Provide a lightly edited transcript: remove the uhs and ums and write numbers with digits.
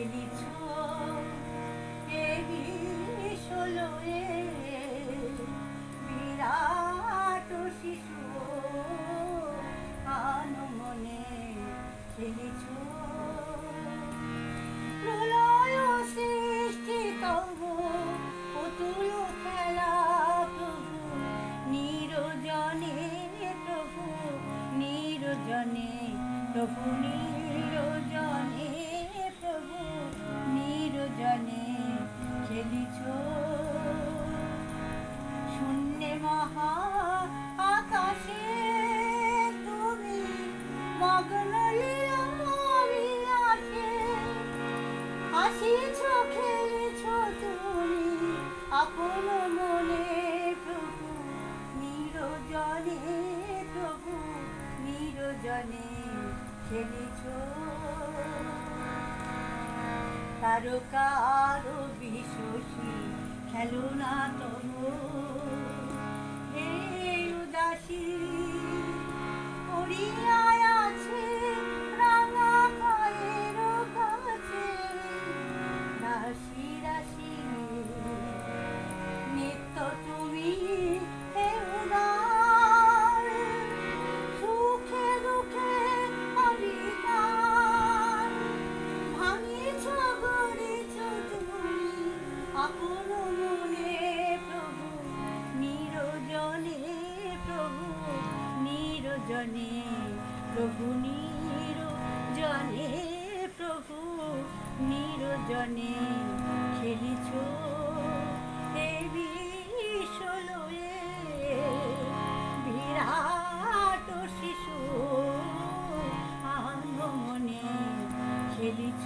খেলিছ এ বিশ্বলয়ে বিরাট শিশু আনমনে খেলিছ প্রলয় সৃষ্টি তব অতুল খেলা প্রভু নিরজনে প্রভু নিরজনে প্রভু নিরজনে প্রভু নিরজনে খেলিছ শূন্যে মহা আকাশে তুমি মগ্ন লীলাবিলাসে হাসিছ খেলিছ তুমি আপন মনে প্রভু নিরজনে প্রভু নিরজনে খেলিছ তারকার বিশ্বসী খেলো না তবু হে উদাসী পড়িয়ায় আছে রাঙা পায়ের কাছে রাশি রাশি নিত্য তুমি হে উদার সুখে দুঃখে অবিকার ভাঙিছ গড়িছ তুমি আপন মনে প্রভু নিরজনে প্রভু নিরজনে প্রভু নিরজনে প্রভু নিরজনে খেলিছ এ বিশ্বলয়ে বিরাট শিশু আনমনে খেলিছ।